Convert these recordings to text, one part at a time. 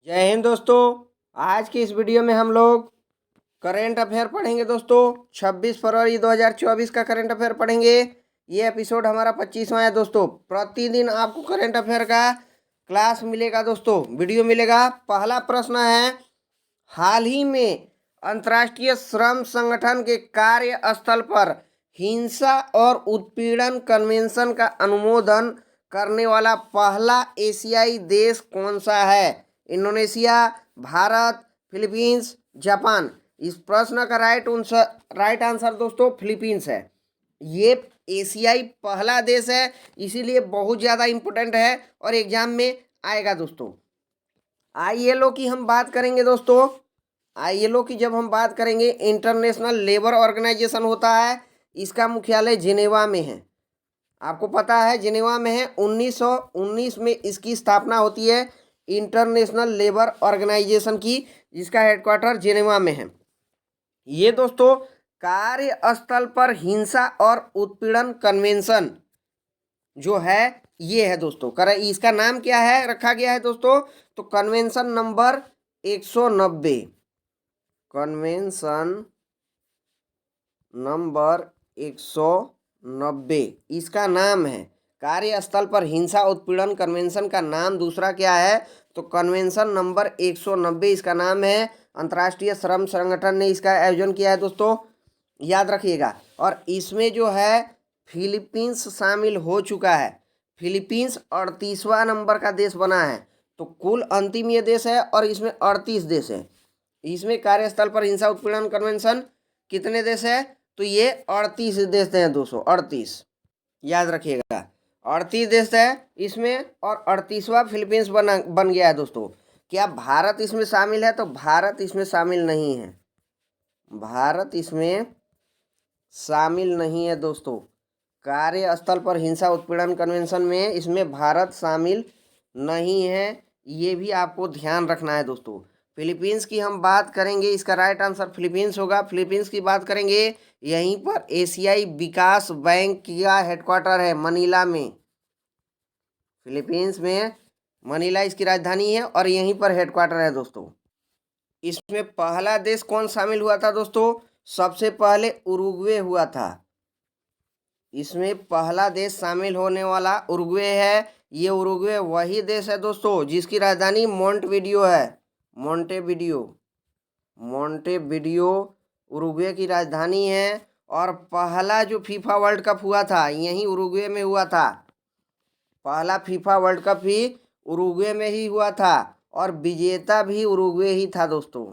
जय हिंद दोस्तों। आज की इस वीडियो में हम लोग करेंट अफेयर पढ़ेंगे दोस्तों। 26 फरवरी 2024 का करेंट अफेयर पढ़ेंगे। ये एपिसोड हमारा 25वां है दोस्तों। प्रतिदिन आपको करेंट अफेयर का क्लास मिलेगा दोस्तों, वीडियो मिलेगा। पहला प्रश्न है, हाल ही में अंतर्राष्ट्रीय श्रम संगठन के कार्यस्थल पर हिंसा और उत्पीड़न कन्वेंशन का अनुमोदन करने वाला पहला एशियाई देश कौन सा है? Indonesia, Bharat, Philippines, Japan. इस प्रश्न का राइट आंसर दोस्तों फिलीपींस है। ये एशियाई पहला देश है, इसीलिए बहुत ज़्यादा इम्पोर्टेंट है और एग्जाम में आएगा दोस्तों। आईएलओ की हम बात करेंगे दोस्तों। आईएलओ की जब हम बात करेंगे, इंटरनेशनल लेबर ऑर्गेनाइजेशन होता है, इसका मुख्यालय जिनेवा में है। आपको पता है जिनेवा में है। 1919 में इसकी स्थापना होती है, इंटरनेशनल लेबर ऑर्गेनाइजेशन की, जिसका हेडक्वार्टर जिनेवा में है। ये दोस्तों कार्यस्थल पर हिंसा और उत्पीड़न कन्वेंशन जो है ये है दोस्तों। इसका नाम क्या है रखा गया है दोस्तों? तो कन्वेंशन नंबर 190। कन्वेंशन नंबर 190 इसका नाम है। कार्यस्थल पर हिंसा उत्पीड़न कन्वेंशन का नाम दूसरा क्या है? तो कन्वेंशन नंबर 190 इसका नाम है। अंतर्राष्ट्रीय श्रम संगठन ने इसका आयोजन किया है दोस्तों, याद रखिएगा। और इसमें जो है फिलीपींस शामिल हो चुका है। फिलीपींस 38वां नंबर का देश बना है। तो कुल अंतिम ये देश है और इसमें 38 देश है। इसमें कार्यस्थल पर हिंसा उत्पीड़न कन्वेंशन कितने देश है? तो ये 38 देश हैं दोस्तों, 38 याद रखिएगा। 38 देश है इसमें और 38वां फिलीपींस बन गया है दोस्तों। क्या भारत इसमें शामिल है? तो भारत इसमें शामिल नहीं है। भारत इसमें शामिल नहीं है दोस्तों। कार्यस्थल पर हिंसा उत्पीड़न कन्वेंशन में इसमें भारत शामिल नहीं है, ये भी आपको ध्यान रखना है दोस्तों। फिलीपींस की हम बात करेंगे, इसका राइट आंसर फिलीपींस होगा। फिलीपींस की बात करेंगे, यहीं पर एशियाई विकास बैंक का हेडक्वार्टर है, मनीला में। फिलीपींस में मनीला इसकी राजधानी है और यहीं पर हेडक्वार्टर है दोस्तों। इसमें पहला देश कौन शामिल हुआ था दोस्तों? सबसे पहले उरुग्वे हुआ था। इसमें पहला देश शामिल होने वाला उरुग्वे है। ये उरुग्वे वही देश है दोस्तों जिसकी राजधानी मोंटेविडियो है। मोंटेविडियो उरुग्वे की राजधानी है। और पहला जो फीफा वर्ल्ड कप हुआ था यहीं उरुग्वे में हुआ था। पहला फीफा वर्ल्ड कप भी उरुग्वे में ही हुआ था और विजेता भी उरुग्वे ही था दोस्तों।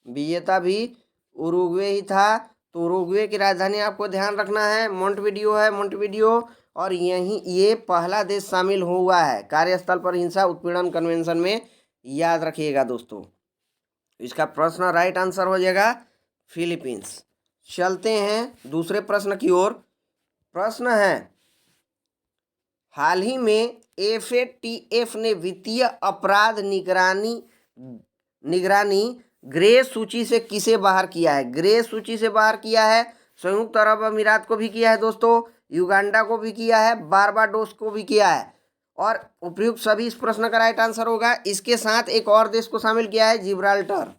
विजेता भी उरुग्वे ही था। तो उरुग्वे की राजधानी आपको ध्यान रखना है, मोंटेविडियो है, मोंटेविडियो। और यहीं ये पहला देश शामिल हुआ है कार्यस्थल पर हिंसा उत्पीड़न कन्वेंशन में, याद रखिएगा दोस्तों। इसका प्रश्न राइट आंसर हो जाएगा फिलीपींस। चलते हैं दूसरे प्रश्न की ओर। प्रश्न है, हाल ही में एफएटीएफ ने वित्तीय अपराध निगरानी ग्रे सूची से किसे बाहर किया है? ग्रे सूची से बाहर किया है संयुक्त अरब अमीरात को भी किया है दोस्तों, युगांडा को भी किया है, बारबाडोस को भी किया है। और उपयुक्त सभी इस प्रश्न का राइट आंसर होगा। इसके साथ एक और देश को शामिल किया है, जिब्राल्टर।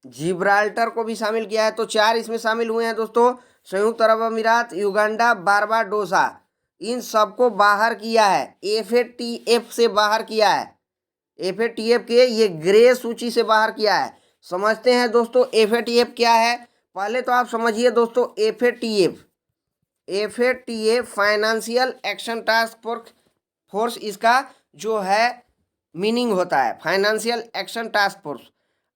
जिब्राल्टर को भी शामिल किया है। तो 4 इसमें शामिल हुए हैं दोस्तों, संयुक्त अरब अमीरात, युगांडा, बारबाडोसा। इन सबको बाहर किया है, एफएटीएफ से बाहर किया है। एफएटीएफ के ये ग्रे सूची से बाहर किया है। समझते हैं दोस्तों एफएटीएफ क्या है। पहले तो आप समझिए दोस्तों, FATF financial action task force इसका जो है मीनिंग होता है, फाइनेंशियल एक्शन टास्क फोर्स।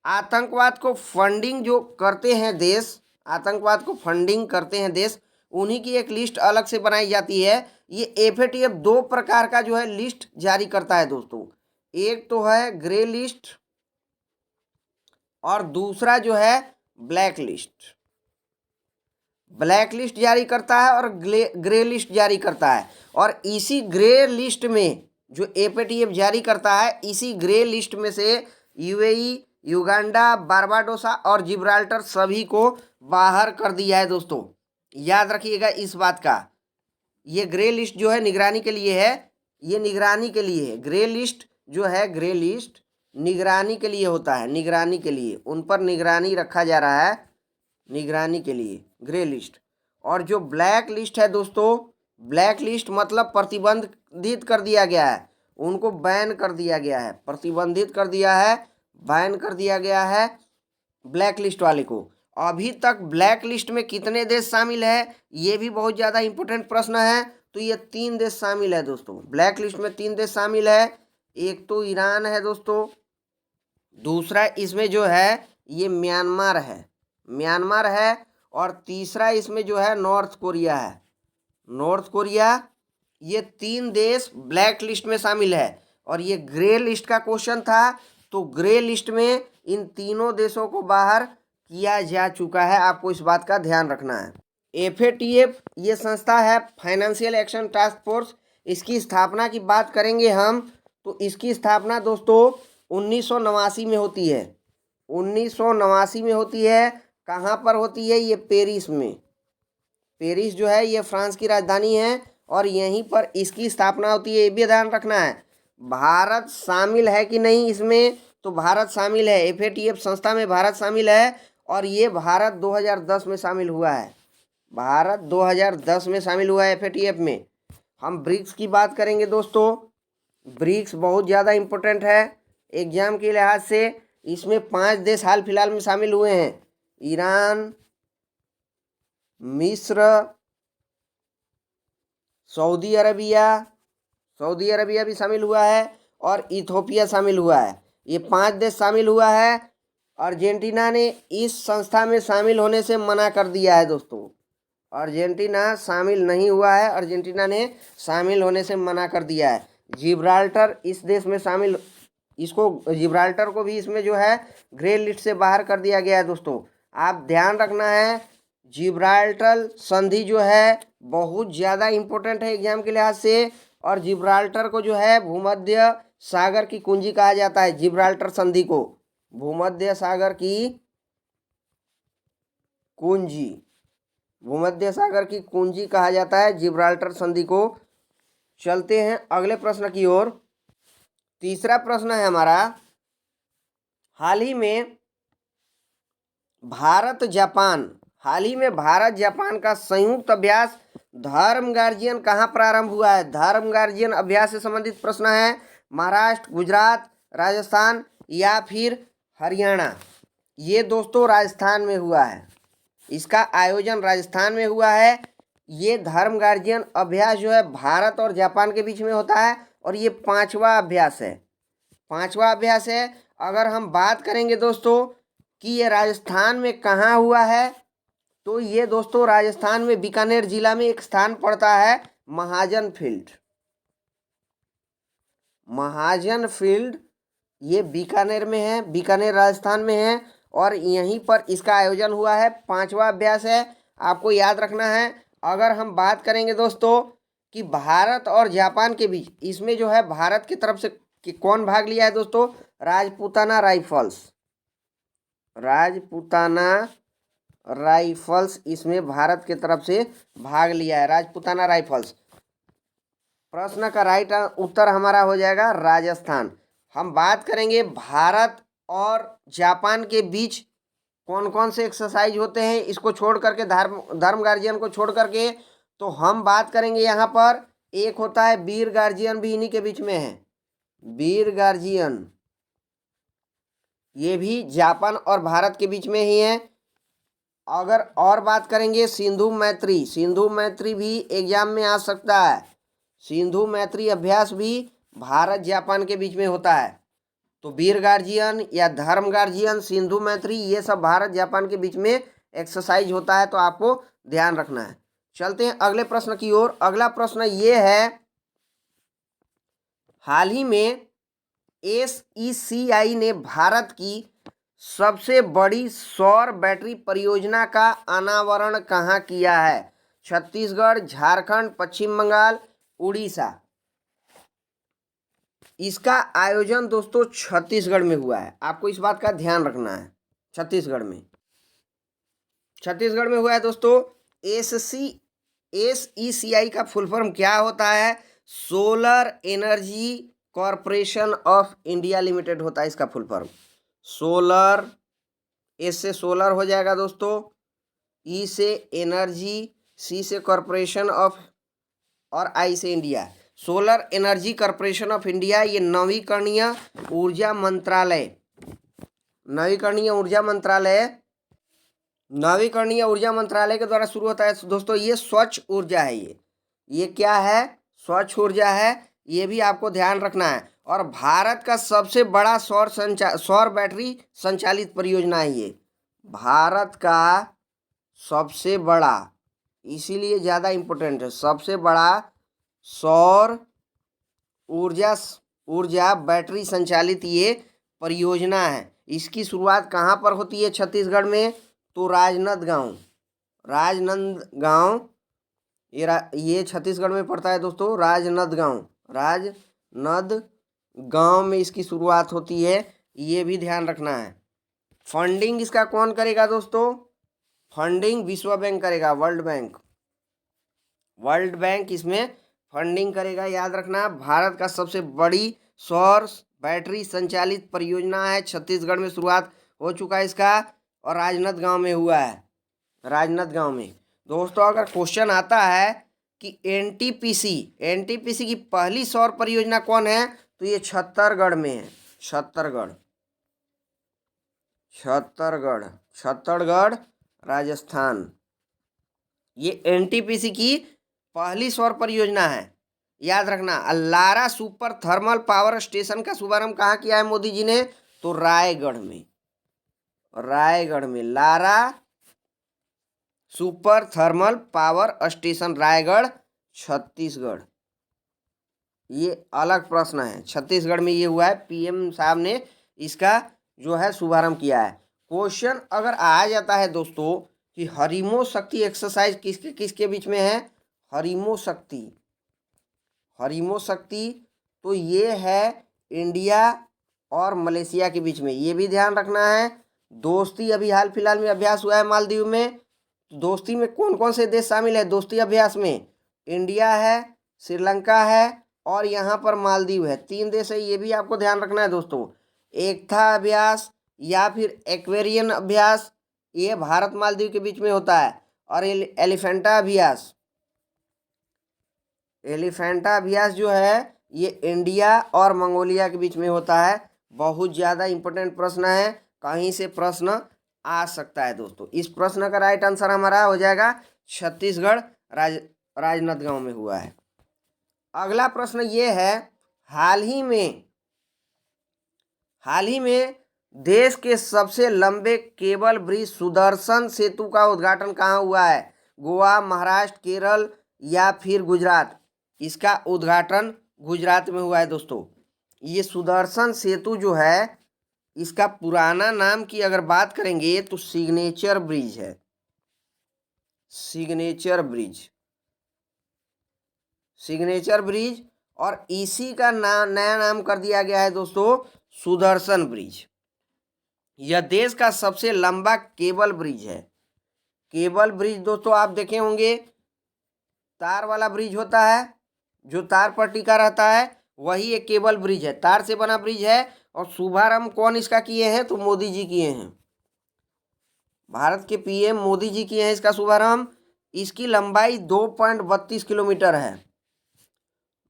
आतंकवाद को फंडिंग जो करते हैं देश, आतंकवाद को फंडिंग करते हैं देश, उन्हीं की एक लिस्ट अलग से बनाई जाती है। ये एफएटीएफ 2 प्रकार का जो है लिस्ट जारी करता है दोस्तों। एक तो है ग्रे लिस्ट और दूसरा जो है ब्लैक लिस्ट। ब्लैक लिस्ट जारी करता है और ग्रे लिस्ट जारी करता है। और इसी ग्रे लिस्ट में जो एफएटीएफ जारी करता है, इसी ग्रे लिस्ट में से यूएई, युगांडा, बारबाडोसा और जिब्राल्टर सभी को बाहर कर दिया है दोस्तों। याद रखिएगा इस बात का। ये ग्रे लिस्ट जो है निगरानी के लिए है, ये निगरानी के लिए है। ग्रे लिस्ट जो है, ग्रे लिस्ट निगरानी के लिए होता है, निगरानी के लिए, उन पर निगरानी रखा जा रहा है, निगरानी के लिए ग्रे लिस्ट। और जो ब्लैक लिस्ट है दोस्तों, ब्लैक लिस्ट मतलब प्रतिबंधित कर दिया गया है, उनको बैन कर दिया गया है, प्रतिबंधित कर दिया है, बैन कर दिया गया है ब्लैक लिस्ट वाले को। अभी तक ब्लैक लिस्ट में कितने देश शामिल है, ये भी बहुत ज़्यादा इंपॉर्टेंट प्रश्न है। तो ये 3 देश शामिल है दोस्तों, ब्लैक लिस्ट में 3 देश शामिल है। एक तो ईरान है दोस्तों, दूसरा इसमें जो है ये म्यांमार है, म्यांमार है, और तीसरा इसमें जो है नॉर्थ कोरिया है, नॉर्थ कोरिया। ये 3 देश ब्लैक लिस्ट में शामिल है। और ये ग्रे लिस्ट का क्वेश्चन था, तो ग्रे लिस्ट में इन तीनों देशों को बाहर किया जा चुका है, आपको इस बात का ध्यान रखना है। FATF ये संस्था है, फाइनेंशियल एक्शन टास्क फोर्स। इसकी स्थापना की बात करेंगे हम, तो इसकी स्थापना दोस्तों 1989 में होती है, 1989 में होती है। कहाँ पर होती है? ये पेरिस में, पेरिस जो है ये फ्रांस की राजधानी है, और यहीं पर इसकी स्थापना होती है। ये भी ध्यान रखना है। भारत शामिल है कि नहीं इसमें? तो भारत शामिल है, FATF संस्था में भारत शामिल है, और ये भारत 2010 में शामिल हुआ है, भारत 2010 में शामिल हुआ है FATF में। हम ब्रिक्स की बात करेंगे दोस्तों, ब्रिक्स बहुत ज़्यादा इम्पोर्टेंट है एग्जाम के लिहाज से। इसमें 5 देश हाल फिलहाल में शामिल हुए हैं, ईरान, मिस्र, सऊदी अरबिया, सऊदी अरबिया भी शामिल हुआ है, और इथोपिया शामिल हुआ है। ये 5 देश शामिल हुआ है। अर्जेंटीना ने इस संस्था में शामिल होने से मना कर दिया है दोस्तों, अर्जेंटीना शामिल नहीं हुआ है, अर्जेंटीना ने शामिल होने से मना कर दिया है। जिब्राल्टर इस देश में शामिल, इसको जिब्राल्टर को भी इसमें जो है ग्रे लिस्ट से बाहर कर दिया गया है दोस्तों। आप ध्यान रखना है, जिब्राल्टर संधि जो है बहुत ज़्यादा इम्पोर्टेंट है एग्जाम के लिहाज से, और जिब्राल्टर को जो है भूमध्य सागर की कुंजी कहा जाता है। जिब्राल्टर संधि को भूमध्य सागर की कुंजी, भूमध्य सागर की कुंजी कहा जाता है जिब्राल्टर संधि को। चलते हैं अगले प्रश्न की ओर। तीसरा प्रश्न है हमारा, हाल ही में भारत जापान का संयुक्त अभ्यास धर्म गार्जियन कहाँ प्रारंभ हुआ है? धर्म गार्जियन अभ्यास से संबंधित प्रश्न है। महाराष्ट्र, गुजरात, राजस्थान या फिर हरियाणा? ये दोस्तों राजस्थान में हुआ है, इसका आयोजन राजस्थान में हुआ है। ये धर्म गार्जियन अभ्यास जो है भारत और जापान के बीच में होता है, और ये 5वां अभ्यास है, 5वां अभ्यास है। अगर हम बात करेंगे दोस्तों कि ये राजस्थान में कहाँ हुआ है, तो ये दोस्तों राजस्थान में बीकानेर जिला में एक स्थान पड़ता है, महाजन फील्ड, महाजन फील्ड ये बीकानेर में है, बीकानेर राजस्थान में है, और यहीं पर इसका आयोजन हुआ है। 5वां अभ्यास है, आपको याद रखना है। अगर हम बात करेंगे दोस्तों कि भारत और जापान के बीच, इसमें जो है भारत की तरफ से कि कौन भाग लिया है दोस्तों? राजपूताना राइफल्स, राजपूताना राइफल्स इसमें भारत की तरफ से भाग लिया है, राजपूताना राइफल्स। प्रश्न का राइट उत्तर हमारा हो जाएगा राजस्थान। हम बात करेंगे भारत और जापान के बीच कौन कौन से एक्सरसाइज होते हैं, इसको छोड़ करके, धर्म गार्जियन को छोड़ करके, तो हम बात करेंगे यहाँ पर एक होता है वीर गार्जियन, भी इन्हीं के बीच में है, वीर गार्जियन, ये भी जापान और भारत के बीच में ही है। अगर और बात करेंगे सिंधु मैत्री, सिंधु मैत्री भी एग्जाम में आ सकता है, सिंधु मैत्री अभ्यास भी भारत जापान के बीच में होता है। तो वीर गार्जियन या धर्म गार्जियन, सिंधु मैत्री, ये सब भारत जापान के बीच में एक्सरसाइज होता है, तो आपको ध्यान रखना है। चलते हैं अगले प्रश्न की ओर। अगला प्रश्न ये है, हाल ही में SECI ने भारत की सबसे बड़ी सौर बैटरी परियोजना का अनावरण कहाँ किया है? छत्तीसगढ़, झारखंड, पश्चिम बंगाल, उड़ीसा? इसका आयोजन दोस्तों छत्तीसगढ़ में हुआ है, आपको इस बात का ध्यान रखना है। छत्तीसगढ़ में, छत्तीसगढ़ में हुआ है दोस्तों। SECI का फुल फॉर्म क्या होता है? Solar energy corporation of India limited होता है इसका फुल फॉर्म। सोलर, एस से सोलर हो जाएगा दोस्तों, ई से एनर्जी, सी से कॉरपोरेशन ऑफ और आई से India. Solar energy corporation of India ये नवीकरणीय ऊर्जा मंत्रालय, नवीकरणीय ऊर्जा मंत्रालय के द्वारा शुरू होता है दोस्तों। ये स्वच्छ ऊर्जा है, ये क्या है, स्वच्छ ऊर्जा है, ये भी आपको ध्यान रखना है। और भारत का सबसे बड़ा सौर बैटरी संचालित परियोजना है ये, भारत का सबसे बड़ा, इसीलिए ज़्यादा इम्पोर्टेंट है, सबसे बड़ा सौर ऊर्जा बैटरी संचालित ये परियोजना है। इसकी शुरुआत कहाँ पर होती है छत्तीसगढ़ में, तो राजनांदगांव ये छत्तीसगढ़ में पड़ता है दोस्तों। राजनांदगांव में इसकी शुरुआत होती है, ये भी ध्यान रखना है। फंडिंग इसका कौन करेगा दोस्तों, फंडिंग विश्व बैंक करेगा, वर्ल्ड बैंक इसमें फंडिंग करेगा, याद रखना। भारत का सबसे बड़ी सौर बैटरी संचालित परियोजना है, छत्तीसगढ़ में शुरुआत हो चुका है इसका, और राजनांदगांव में हुआ है, राजनांदगांव में। दोस्तों अगर क्वेश्चन आता है कि एनटीपीसी की पहली सौर परियोजना कौन है, तो ये छत्तीसगढ़ में है, छत्तीसगढ़ राजस्थान। ये एनटीपीसी की पहली सौर परियोजना है, याद रखना। Lara super thermal power station का शुभारंभ कहाँ किया है मोदी जी ने, तो रायगढ़ में Lara super thermal power station, Raigarh, Chhattisgarh. ये अलग प्रश्न है, छत्तीसगढ़ में ये हुआ है, पीएम साहब ने इसका जो है शुभारंभ किया है। क्वेश्चन अगर आ जाता है दोस्तों कि हरिमो शक्ति एक्सरसाइज किसके बीच में है, हरिमो शक्ति तो ये है इंडिया और मलेशिया के बीच में, ये भी ध्यान रखना है। दोस्ती अभी हाल फिलहाल में अभ्यास हुआ है मालदीव में, दोस्ती में कौन कौन से देश शामिल है दोस्ती अभ्यास में, इंडिया है, श्रीलंका है और यहाँ पर मालदीव है, 3 देश है, ये भी आपको ध्यान रखना है दोस्तों। एकता अभ्यास या फिर एक्वेरियन अभ्यास ये भारत मालदीव के बीच में होता है, और एलिफेंटा अभ्यास जो है ये इंडिया और मंगोलिया के बीच में होता है। बहुत ज़्यादा इम्पोर्टेंट प्रश्न है, कहीं से प्रश्न आ सकता है दोस्तों। इस प्रश्न का राइट आंसर हमारा हो जाएगा छत्तीसगढ़, राजनांदगांव में हुआ है। अगला प्रश्न ये है, हाल ही में देश के सबसे लंबे केबल ब्रिज सुदर्शन सेतु का उद्घाटन कहाँ हुआ है, गोवा, महाराष्ट्र, केरल या फिर गुजरात। इसका उद्घाटन गुजरात में हुआ है दोस्तों। ये सुदर्शन सेतु जो है, इसका पुराना नाम की अगर बात करेंगे तो सिग्नेचर ब्रिज है, सिग्नेचर ब्रिज, और इसी का नया नाम कर दिया गया है दोस्तों सुदर्शन ब्रिज। यह देश का सबसे लंबा केबल ब्रिज है। केबल ब्रिज दोस्तों आप देखे होंगे, तार वाला ब्रिज होता है, जो तार पर टिका रहता है, वही एक केबल ब्रिज है, तार से बना ब्रिज है। और शुभारंभ कौन इसका किए हैं, तो मोदी जी किए हैं, भारत के पीएम मोदी जी किए हैं इसका शुभारंभ। इसकी लंबाई 2.32 किलोमीटर है,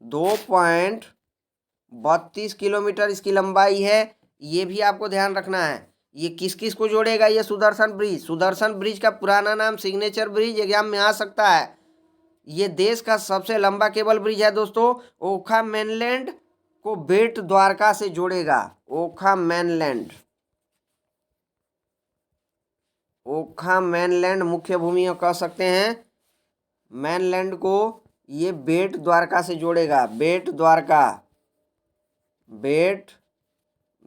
2.32 किलोमीटर इसकी लंबाई है, ये भी आपको ध्यान रखना है। ये किस किस को जोड़ेगा, ये सुदर्शन ब्रिज का पुराना नाम सिग्नेचर ब्रिज, एग्जाम में आ सकता है। ये देश का सबसे लंबा केबल ब्रिज है दोस्तों। ओखा मेनलैंड को बेट द्वारका से जोड़ेगा, ओखा मेनलैंड मुख्य भूमि कह सकते हैं, मेनलैंड को ये बेट द्वारका से जोड़ेगा, बेट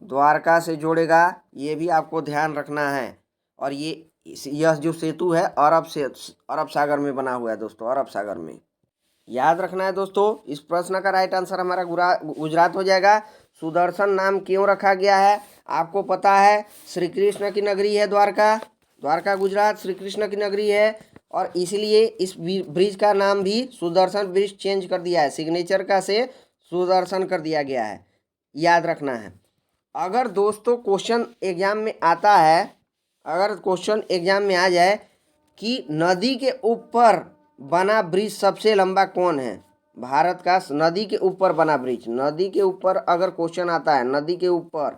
द्वारका से जोड़ेगा, ये भी आपको ध्यान रखना है। और यह जो सेतु है अरब सागर में बना हुआ है दोस्तों, अरब सागर में, याद रखना है दोस्तों। इस प्रश्न का राइट आंसर हमारा गुजरात हो जाएगा। सुदर्शन नाम क्यों रखा गया है, आपको पता है, श्री कृष्ण की नगरी है द्वारका गुजरात श्री कृष्ण की नगरी है। और इसलिए इस ब्रिज का नाम भी सुदर्शन ब्रिज चेंज कर दिया है, सिग्नेचर का से सुदर्शन कर दिया गया है, याद रखना है। अगर दोस्तों क्वेश्चन एग्जाम में आता है, अगर क्वेश्चन एग्जाम में आ जाए कि नदी के ऊपर बना ब्रिज सबसे लंबा कौन है, भारत का नदी के ऊपर बना ब्रिज, नदी के ऊपर अगर क्वेश्चन आता है नदी के ऊपर,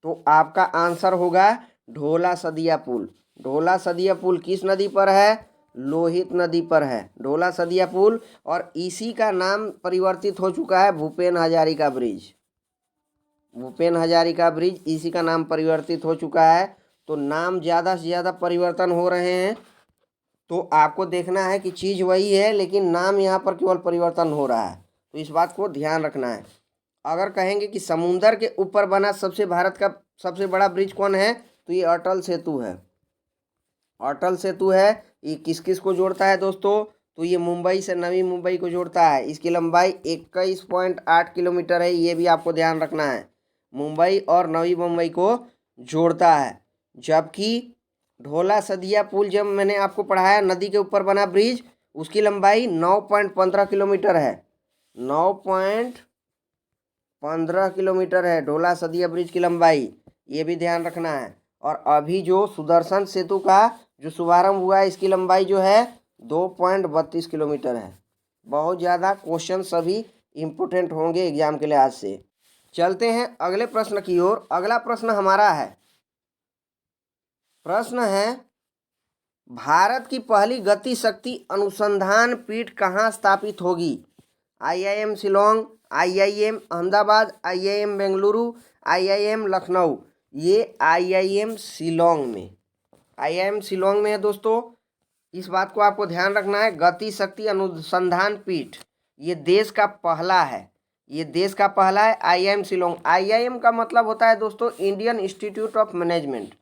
तो आपका आंसर होगा ढोला सदिया पुल। ढोला सदिया पुल किस नदी पर है, लोहित नदी पर है ढोला सदिया पुल। और इसी का नाम परिवर्तित हो चुका है भूपेन हजारिका ब्रिज। भूपेन हजारिका ब्रिज इसी का नाम परिवर्तित हो चुका है। तो नाम ज़्यादा से ज़्यादा परिवर्तन हो रहे हैं, तो आपको देखना है कि चीज़ वही है लेकिन नाम यहाँ पर केवल परिवर्तन हो रहा है, तो इस बात को ध्यान रखना है। अगर कहेंगे कि समुंदर के ऊपर बना भारत का सबसे बड़ा ब्रिज कौन है, तो ये अटल सेतु है। अटल सेतु है, ये किस किस को जोड़ता है दोस्तों, तो ये मुंबई से नवी मुंबई को जोड़ता है। इसकी लंबाई 21.8 किलोमीटर है, ये भी आपको ध्यान रखना है, मुंबई और नवी मुंबई को जोड़ता है। जबकि ढोला सदिया पुल जब मैंने आपको पढ़ाया नदी के ऊपर बना ब्रिज, उसकी लंबाई 9.15 किलोमीटर है, 9.15 किलोमीटर है ढोला सदिया ब्रिज की लंबाई, ये भी ध्यान रखना है। और अभी जो सुदर्शन सेतु का जो शुभारंभ हुआ है, इसकी लंबाई जो है 2.32 किलोमीटर है। बहुत ज़्यादा क्वेश्चन सभी इम्पोर्टेंट होंगे एग्जाम के लिहाज से। चलते हैं अगले प्रश्न की ओर। अगला प्रश्न हमारा है, प्रश्न है भारत की पहली गति शक्ति अनुसंधान पीठ कहाँ स्थापित होगी, IIM Shillong, IIM Ahmedabad, IIM Bengaluru, IIM Lucknow. ये IIM शिलोंग में, IIM शिलोंग में है दोस्तों। इस बात को आपको ध्यान रखना है, गति शक्ति अनुसंधान पीठ ये देश का पहला है, ये देश का पहला है IIM शिलोंग। IIM का मतलब होता है दोस्तों इंडियन इंस्टीट्यूट ऑफ मैनेजमेंट,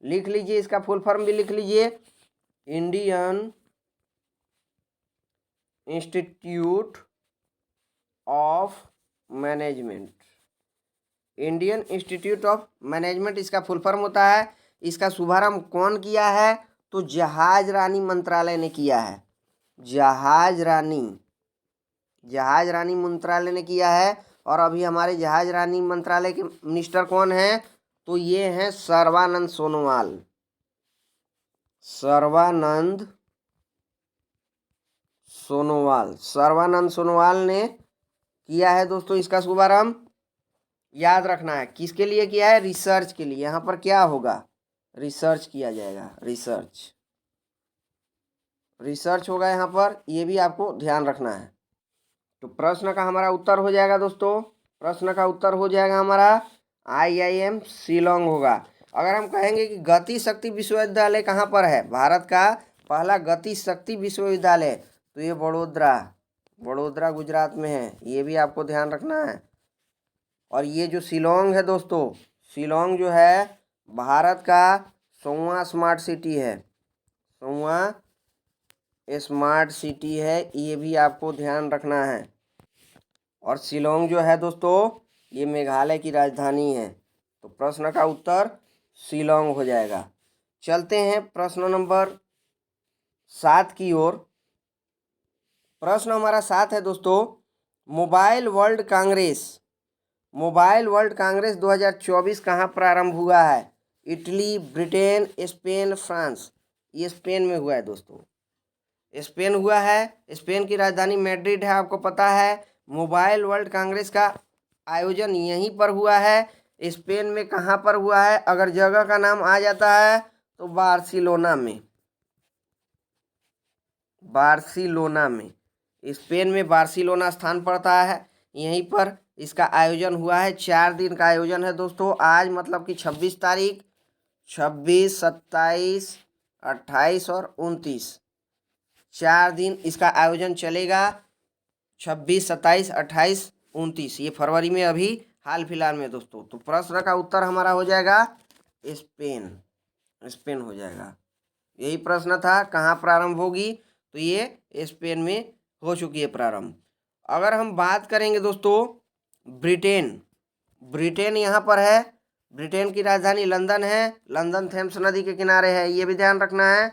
लिख लीजिए, इसका फुल फॉर्म भी लिख लीजिए, Indian institute of management. Indian institute of management इसका फुल फॉर्म होता है। इसका शुभारंभ कौन किया है, तो जहाज रानी मंत्रालय ने किया है, जहाज रानी मंत्रालय ने किया है। और अभी हमारे जहाज रानी मंत्रालय के मिनिस्टर कौन हैं, तो ये हैं सर्बानंद सोनोवाल। सर्बानंद सोनोवाल ने किया है दोस्तों इसका शुभारंभ। याद रखना है किसके लिए किया है, रिसर्च के लिए। यहाँ पर क्या होगा, रिसर्च किया जाएगा, रिसर्च होगा यहाँ पर, ये भी आपको ध्यान रखना है। तो प्रश्न का हमारा उत्तर हो जाएगा दोस्तों, प्रश्न का उत्तर हो जाएगा हमारा IIM शिलोंग होगा। अगर हम कहेंगे कि गति शक्ति विश्वविद्यालय कहाँ पर है, भारत का पहला गति शक्ति विश्वविद्यालय, तो ये बड़ोदरा गुजरात में है, ये भी आपको ध्यान रखना है। और ये जो शिलोंग है दोस्तों, शिलोंग जो है भारत का 100वां स्मार्ट सिटी है, 100वां स्मार्ट सिटी है, ये भी आपको ध्यान रखना है। और शिलोंग जो है दोस्तों ये मेघालय की राजधानी है, तो प्रश्न का उत्तर शिलोंग हो जाएगा। चलते हैं प्रश्न नंबर 7 की ओर। प्रश्न हमारा 7 है दोस्तों, मोबाइल वर्ल्ड कांग्रेस 2024 कहाँ प्रारंभ हुआ है, इटली, ब्रिटेन, स्पेन, फ्रांस। ये स्पेन में हुआ है दोस्तों, स्पेन हुआ है, स्पेन की राजधानी मैड्रिड है, आपको पता है। मोबाइल वर्ल्ड कांग्रेस का आयोजन यहीं पर हुआ है, स्पेन में। कहाँ पर हुआ है, अगर जगह का नाम आ जाता है तो बार्सिलोना में, स्पेन में बार्सिलोना स्थान पड़ता है, यहीं पर इसका आयोजन हुआ है। 4 दिन का आयोजन है दोस्तों। आज मतलब कि 26 तारीख, 26, 27, 28 और 29, 4 दिन इसका आयोजन चलेगा। 26, 27, 28, 29, ये फरवरी में अभी हाल फिलहाल में दोस्तों। तो प्रश्न का उत्तर हमारा हो जाएगा स्पेन हो जाएगा। यही प्रश्न था, कहाँ प्रारंभ होगी, तो ये स्पेन में हो चुकी है प्रारंभ। अगर हम बात करेंगे दोस्तों ब्रिटेन यहाँ पर है, ब्रिटेन की राजधानी लंदन है, लंदन थेम्स नदी के किनारे है, ये भी ध्यान रखना है।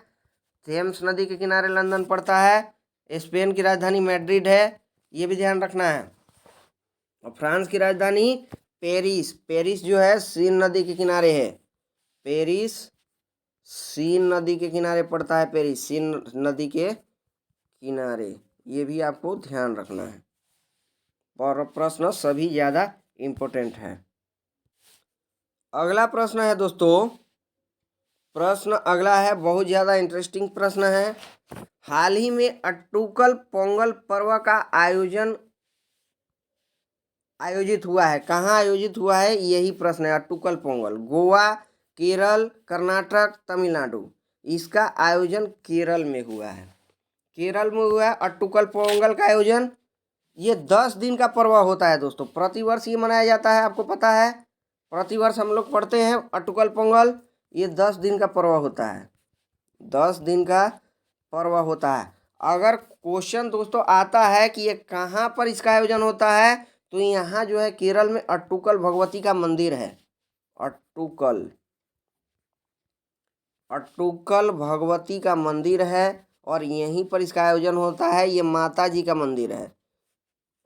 थेम्स नदी के किनारे लंदन पड़ता है। स्पेन की राजधानी मैड्रिड है, ये भी ध्यान रखना है। और फ्रांस की राजधानी पेरिस, पेरिस जो है सीन नदी के किनारे है। पेरिस सीन नदी के किनारे पड़ता है, पेरिस सीन नदी के किनारे, ये भी आपको ध्यान रखना है। और प्रश्न सभी ज़्यादा इम्पोर्टेंट है। अगला प्रश्न है दोस्तों, प्रश्न अगला है बहुत ज़्यादा इंटरेस्टिंग प्रश्न है। हाल ही में अट्टुकल पोंगल पर्व का आयोजित हुआ है, कहाँ आयोजित हुआ है, यही प्रश्न है। अट्टुकल पोंगल गोवा, केरल, कर्नाटक, तमिलनाडु, इसका आयोजन केरल में हुआ है। केरल में हुआ है अट्टुकल पोंगल का आयोजन। ये 10 दिन का पर्व होता है दोस्तों, प्रतिवर्ष ये मनाया जाता है, आपको पता है प्रतिवर्ष हम लोग पढ़ते हैं अट्टुकल पोंगल। ये 10 दिन का पर्व होता है, 10 दिन का पर्व होता है। अगर क्वेश्चन दोस्तों आता है कि ये कहाँ पर इसका आयोजन होता है, तो यहाँ जो है केरल में अट्टुकल भगवती का मंदिर है। अट्टुकल भगवती का मंदिर है और यहीं पर इसका आयोजन होता है। ये माता जी का मंदिर है,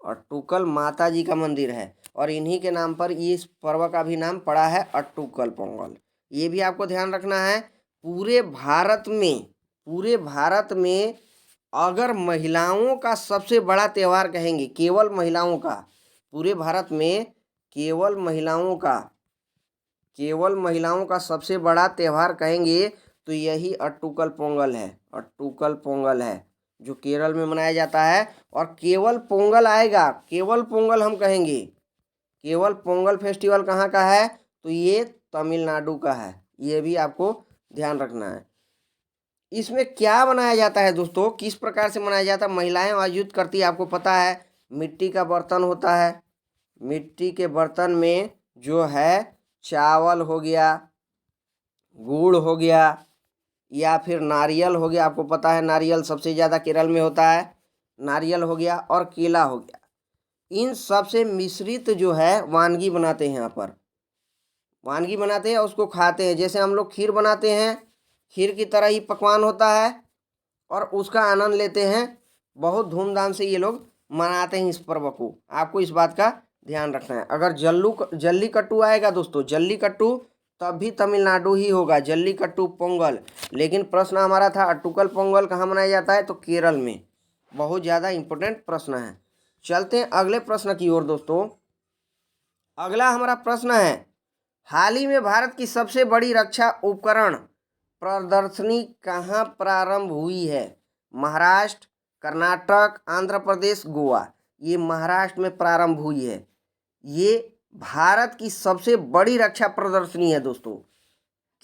अट्टुकल माता जी का मंदिर है और इन्हीं के नाम पर इस पर्व का भी नाम पड़ा है अट्टुकल पोंगल। ये भी आपको ध्यान रखना है। पूरे भारत में अगर महिलाओं का सबसे बड़ा त्यौहार कहेंगे, केवल महिलाओं का, पूरे भारत में केवल महिलाओं का सबसे बड़ा त्यौहार कहेंगे तो यही अट्टुकल पोंगल है। अट्टुकल पोंगल है जो केरल में मनाया जाता है। और केवल पोंगल आएगा, केवल पोंगल हम कहेंगे, केवल पोंगल फेस्टिवल कहाँ का है, तो ये तमिलनाडु का है। ये भी आपको ध्यान रखना है। इसमें क्या बनाया जाता है दोस्तों, किस प्रकार से मनाया जाता है, महिलाएं आयोजित करती है, आपको पता है मिट्टी का बर्तन होता है। मिट्टी के बर्तन में जो है चावल हो गया, गुड़ हो गया या फिर नारियल हो गया, आपको पता है नारियल सबसे ज़्यादा केरल में होता है, नारियल हो गया और केला हो गया। इन सब से मिश्रित जो है वानगी बनाते हैं, यहाँ पर वानगी बनाते हैं, उसको खाते हैं। जैसे हम लोग खीर बनाते हैं, खीर की तरह ही पकवान होता है और उसका आनंद लेते हैं। बहुत धूमधाम से ये लोग मनाते हैं इस पर्व को, आपको इस बात का ध्यान रखना है। अगर जल्लीकट्टू आएगा दोस्तों, जल्लीकट्टू तब भी तमिलनाडु ही होगा, जल्लीकट्टू पोंगल। लेकिन प्रश्न हमारा था अट्टुकल पोंगल कहाँ मनाया जाता है, तो केरल में। बहुत ज़्यादा इम्पोर्टेंट प्रश्न है। चलते हैं अगले प्रश्न की ओर दोस्तों। अगला हमारा प्रश्न है, हाल ही में भारत की सबसे बड़ी रक्षा उपकरण प्रदर्शनी कहाँ प्रारंभ हुई है? महाराष्ट्र, कर्नाटक, आंध्र प्रदेश, गोवा। ये महाराष्ट्र में प्रारंभ हुई है। ये भारत की सबसे बड़ी रक्षा प्रदर्शनी है दोस्तों।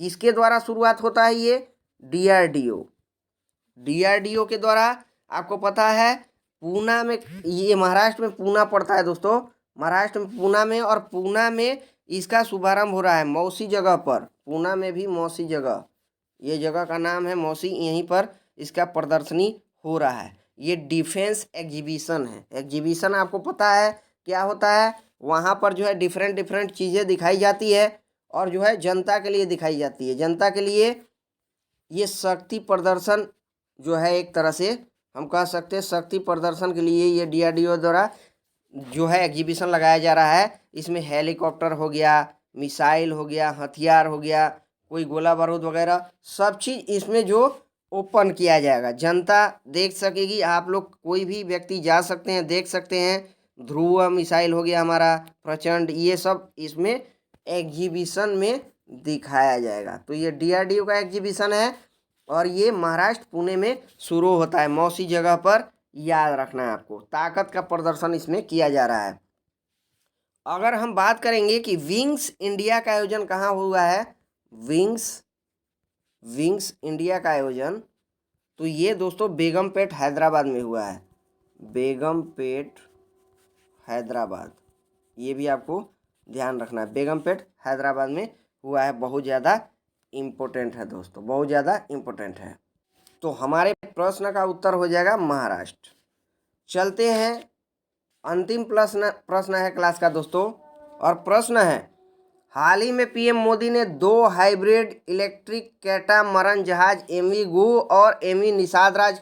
किसके द्वारा शुरुआत होता है ये? डीआरडीओ के द्वारा। आपको पता है पूना में, ये महाराष्ट्र में पूना पड़ता है दोस्तों, महाराष्ट्र में पूना में, और पूना में इसका शुभारंभ हो रहा है मौसी जगह पर। पूना में भी मौसी जगह, ये जगह का नाम है मौसी, यहीं पर इसका प्रदर्शनी हो रहा है। ये डिफेंस एग्जीबिशन है। एग्जीबिशन आपको पता है क्या होता है? वहाँ पर जो है डिफरेंट चीज़ें दिखाई जाती है और जो है जनता के लिए दिखाई जाती है। जनता के लिए ये शक्ति प्रदर्शन जो है, एक तरह से हम कह सकते हैं शक्ति प्रदर्शन के लिए ये डीआरडीओ द्वारा जो है एग्जीबिशन लगाया जा रहा है। इसमें हेलीकॉप्टर हो गया, मिसाइल हो गया, हथियार हो गया, कोई गोला बारूद वगैरह, सब चीज़ इसमें जो ओपन किया जाएगा, जनता देख सकेगी। आप लोग कोई भी व्यक्ति जा सकते हैं, देख सकते हैं। ध्रुव मिसाइल हो गया हमारा, प्रचंड, ये सब इसमें एग्जीबिशन में दिखाया जाएगा। तो ये डीआरडीओ का एग्जीबिशन है और ये महाराष्ट्र पुणे में शुरू होता है, मौसी जगह पर। याद रखना है आपको, ताकत का प्रदर्शन इसमें किया जा रहा है। अगर हम बात करेंगे कि विंग्स इंडिया का आयोजन कहाँ हुआ है, विंग्स इंडिया का आयोजन, तो ये दोस्तों बेगमपेट हैदराबाद में हुआ है। बेगमपेट हैदराबाद, ये भी आपको ध्यान रखना है, बेगमपेट हैदराबाद में हुआ है। बहुत ज़्यादा इम्पोर्टेंट है दोस्तों, बहुत ज़्यादा इम्पोर्टेंट है। तो हमारे प्रश्न का उत्तर हो जाएगा महाराष्ट्र। चलते हैं, अंतिम प्रश्न है क्लास का दोस्तों, और प्रश्न है, हाल ही में पीएम मोदी ने 2 हाइब्रिड इलेक्ट्रिक कैटामरन जहाज एमवी गू और एमवी निषाद राज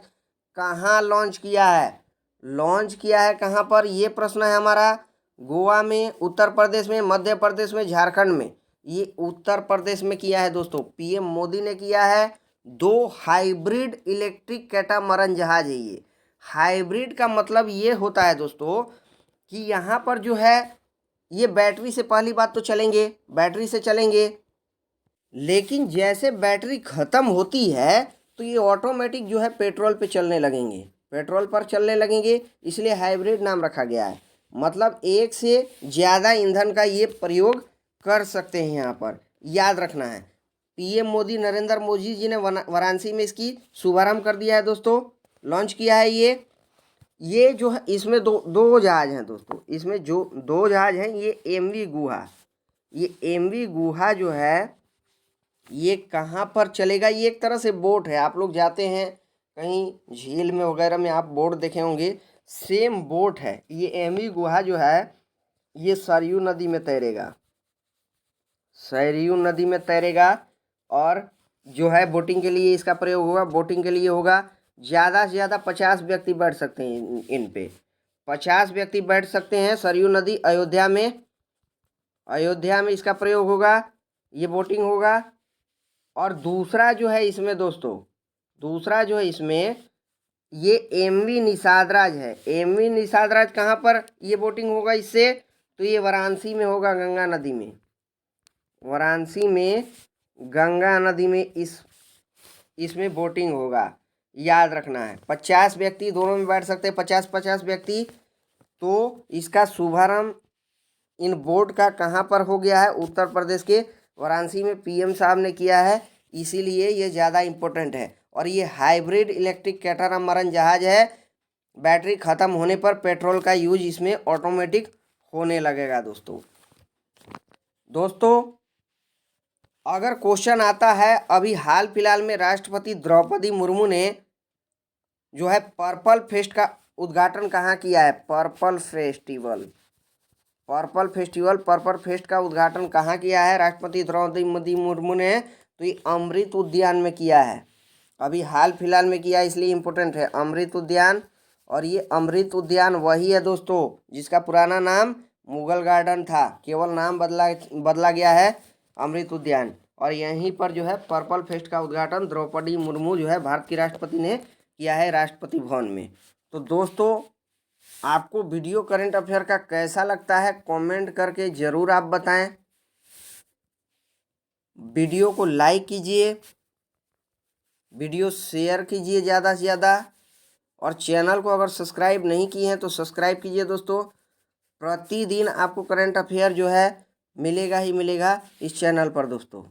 कहाँ लॉन्च किया है? लॉन्च किया है कहाँ पर, ये प्रश्न है हमारा। गोवा में, उत्तर प्रदेश में, मध्य प्रदेश में, झारखंड में। ये उत्तर प्रदेश में किया है दोस्तों। पीएम मोदी ने किया है। 2 हाइब्रिड इलेक्ट्रिक कैटामरन जहाज है ये। हाइब्रिड का मतलब ये होता है दोस्तों कि यहाँ पर जो है ये बैटरी से, पहली बात तो चलेंगे, बैटरी से चलेंगे, लेकिन जैसे बैटरी ख़त्म होती है तो ये ऑटोमेटिक जो है पेट्रोल पे चलने लगेंगे, पेट्रोल पर चलने लगेंगे, इसलिए हाइब्रिड नाम रखा गया है। मतलब एक से ज़्यादा ईंधन का ये प्रयोग कर सकते हैं, यहाँ पर याद रखना है। पीएम मोदी नरेंद्र मोदी जी ने वाराणसी में इसकी शुभारंभ कर दिया है दोस्तों, लॉन्च किया है ये जो है इसमें दो जहाज हैं दोस्तों। इसमें जो 2 जहाज हैं ये एमवी गुहा, ये एमवी गुहा जो है ये कहाँ पर चलेगा? ये एक तरह से बोट है। आप लोग जाते हैं कहीं झील में वगैरह में, आप बोट देखे होंगे, सेम बोट है। ये एमवी गुहा जो है ये सरयू नदी में तैरेगा, सरयू नदी में तैरेगा। और जो है बोटिंग के लिए इसका प्रयोग होगा, बोटिंग के लिए होगा। ज़्यादा से ज़्यादा 50 व्यक्ति बैठ सकते हैं इन पे, 50 व्यक्ति बैठ सकते हैं। सरयू नदी अयोध्या में इसका प्रयोग होगा, ये बोटिंग होगा। और दूसरा जो है इसमें दोस्तों, दूसरा जो है इसमें ये एमवी निषाद राज है। एमवी निषाद राज कहाँ पर ये बोटिंग होगा इससे? तो ये वाराणसी में होगा, गंगा नदी में, वाराणसी में गंगा नदी में इसमें बोटिंग होगा, याद रखना है। 50 व्यक्ति दोनों में बैठ सकते हैं, 50-50 व्यक्ति। तो इसका शुभारंभ इन बोट का कहाँ पर हो गया है? उत्तर प्रदेश के वाराणसी में पीएम साहब ने किया है, इसीलिए ये ज़्यादा इम्पोर्टेंट है। और ये हाइब्रिड इलेक्ट्रिक कैटामरन जहाज है। बैटरी ख़त्म होने पर पेट्रोल का यूज इसमें ऑटोमेटिक होने लगेगा दोस्तों अगर क्वेश्चन आता है, अभी हाल फिलहाल में राष्ट्रपति द्रौपदी मुर्मू ने जो है पर्पल फेस्ट का उद्घाटन कहाँ किया है? पर्पल फेस्ट का उद्घाटन कहाँ किया है राष्ट्रपति द्रौपदी मुर्मू ने? तो ये अमृत उद्यान में किया है, अभी हाल फिलहाल में किया है, इसलिए इम्पोर्टेंट है अमृत उद्यान। और ये अमृत उद्यान वही है दोस्तों जिसका पुराना नाम मुगल गार्डन था, केवल नाम बदला गया है अमृत उद्यान। और यहीं पर जो है पर्पल फेस्ट का उद्घाटन द्रौपदी मुर्मू जो है भारत की राष्ट्रपति ने किया है राष्ट्रपति भवन में। तो दोस्तों आपको वीडियो करंट अफेयर का कैसा लगता है कमेंट करके ज़रूर आप बताएं। वीडियो को लाइक कीजिए, वीडियो शेयर कीजिए ज़्यादा से ज़्यादा, और चैनल को अगर सब्सक्राइब नहीं किए हैं तो सब्सक्राइब कीजिए दोस्तों। प्रतिदिन आपको करंट अफेयर जो है मिलेगा ही मिलेगा इस चैनल पर दोस्तों।